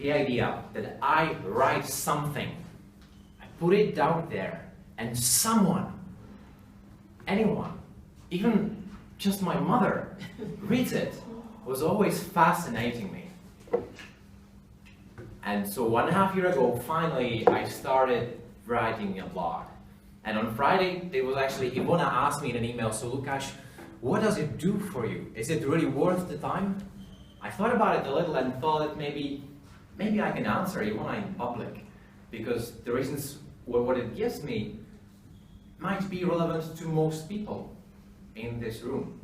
the idea that I write something, I put it out there, and someone, anyone, even just my mother, reads it, was always fascinating me. And so 1.5 years ago, finally, I started writing a blog. And on Friday, there was actually, Ivona asked me in an email, so Lukáš, what does it do for you? Is it really worth the time? I thought about it a little and thought that maybe I can answer Ivona in public, because the reasons, what it gives me might be relevant to most people in this room.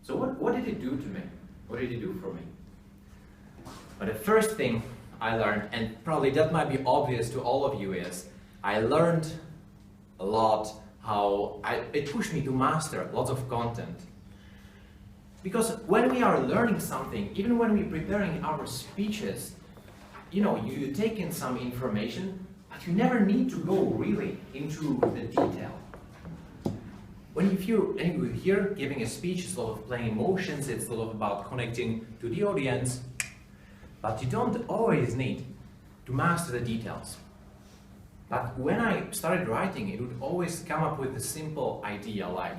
So what did it do to me? What did it do for me? But the first thing I learned, and probably that might be obvious to all of you, is I learned a lot how it pushed me to master lots of content. Because when we are learning something, even when we're preparing our speeches, you take in some information, but you never need to go really into the detail. If you're here giving a speech, it's a lot of playing emotions, it's a lot about connecting to the audience, but you don't always need to master the details. But when I started writing, it would always come up with a simple idea like,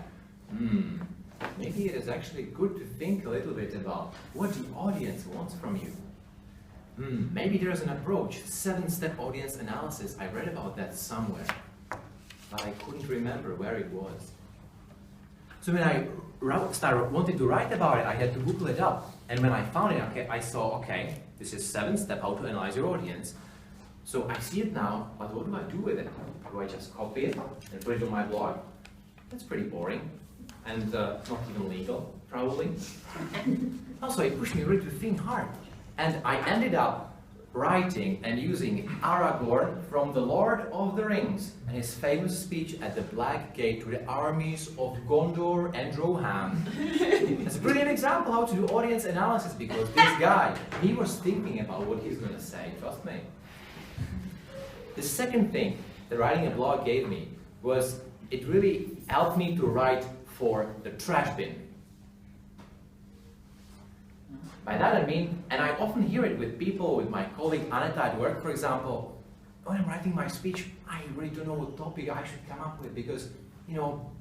maybe it is actually good to think a little bit about what the audience wants from you. Maybe there's an approach, 7-step audience analysis. I read about that somewhere, but I couldn't remember where it was. So when I wanted to write about it, I had to Google it up. And when I found it, I saw, this is 7-step how to analyze your audience. So I see it now, but what do I do with it? Do I just copy it and put it on my blog? That's pretty boring. And not even legal, probably. Also, it pushed me really to think hard. And I ended up writing and using Aragorn from The Lord of the Rings and his famous speech at the Black Gate to the armies of Gondor and Rohan. It's a brilliant example how to do audience analysis, because this guy, he was thinking about what he's going to say, trust me. The second thing that writing a blog gave me was it really helped me to write for the trash bin. By that I mean, and I often hear it with people, with my colleague Aneta at work, for example, when I'm writing my speech, I really don't know what topic I should come up with because,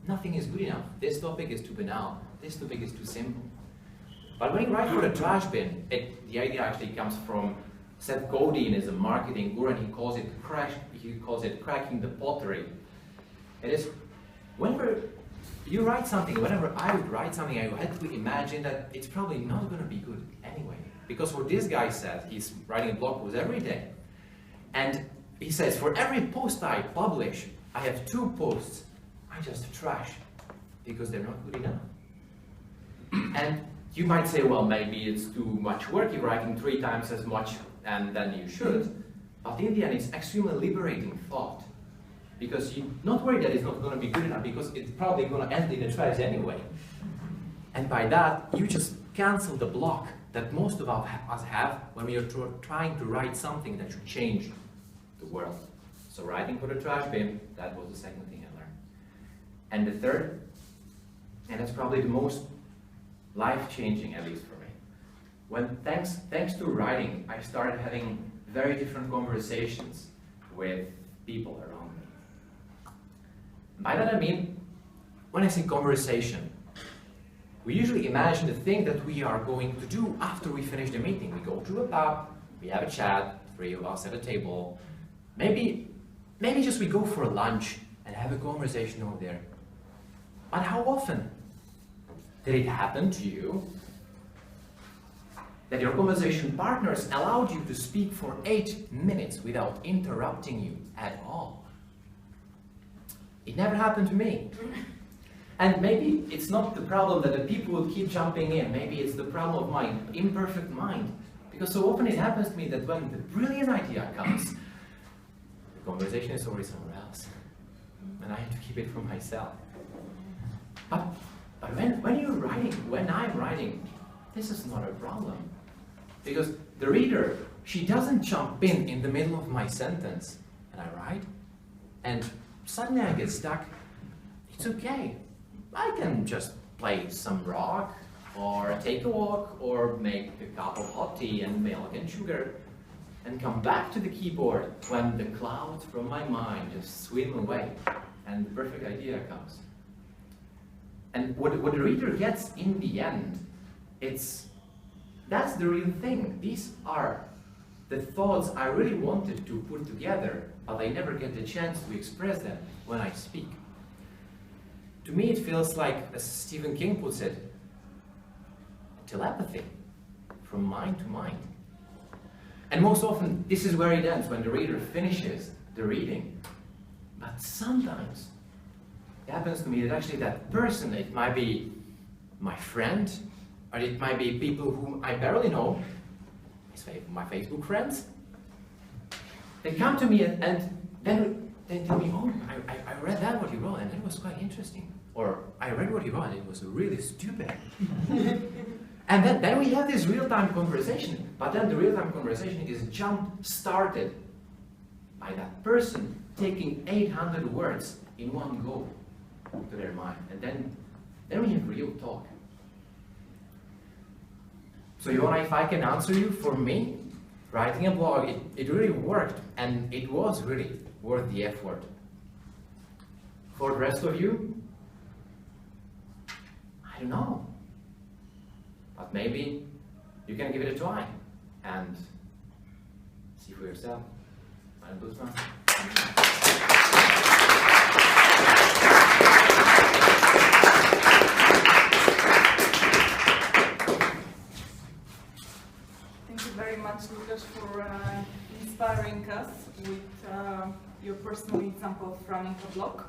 nothing is good enough. This topic is too banal. This topic is too simple. But when you write for the trash bin, the idea actually comes from Seth Godin, is a marketing guru, and he calls it cracking the pottery. It is whenever you write something, whenever I would write something, I had to imagine that it's probably not going to be good anyway. Because what this guy said, he's writing a blog post every day. And he says, for every post I publish, I have 2 posts I just trash because they're not good enough. And you might say, well, maybe it's too much work, you're writing 3 times as much and then you should. But in the end, it's extremely liberating thought. Because you're not worried that it's not going to be good enough, because it's probably going to end in the trash anyway. And by that, you just cancel the block that most of us have when we are trying to write something that should change the world. So writing for the trash bin, that was the second thing I learned. And the third, and that's probably the most life-changing, at least for me, when thanks to writing, I started having very different conversations with people around me. By that I mean, when I say conversation, we usually imagine the thing that we are going to do after we finish the meeting. We go to a pub, we have a chat, 3 of us at a table. Maybe just we go for a lunch and have a conversation over there. But how often did it happen to you that your conversation partners allowed you to speak for 8 minutes without interrupting you at all? It never happened to me. And maybe it's not the problem that the people will keep jumping in. Maybe it's the problem of my imperfect mind. Because so often it happens to me that when the brilliant idea comes, the conversation is already somewhere else. And I have to keep it for myself. But when you're writing, when I'm writing, this is not a problem. Because the reader, she doesn't jump in the middle of my sentence. And I write, and suddenly I get stuck. It's okay. I can just play some rock, or take a walk, or make a cup of hot tea and milk and sugar. and come back to the keyboard when the clouds from my mind just swim away and the perfect idea comes. And what the reader gets in the end, that's the real thing. These are the thoughts I really wanted to put together, but I never get the chance to express them when I speak. To me, it feels like, as Stephen King puts it, telepathy, from mind to mind. And most often, this is where it ends, when the reader finishes the reading. But sometimes, it happens to me that actually that person, it might be my friend, or it might be people whom I barely know, my Facebook friends. They come to me and then they tell me, oh, I read that what you wrote and it was quite interesting. Or I read what you wrote and it was really stupid. And then we have this real-time conversation, but then the real-time conversation is jump-started by that person taking 800 words in one go to their mind. And then we have real talk. So Joanna, if I can answer you, for me, writing a blog, it really worked, and it was really worth the effort. For the rest of you, I don't know. But maybe you can give it a try and see for yourself. Thank you very much, Lukasz, for inspiring us with your personal example of running a blog.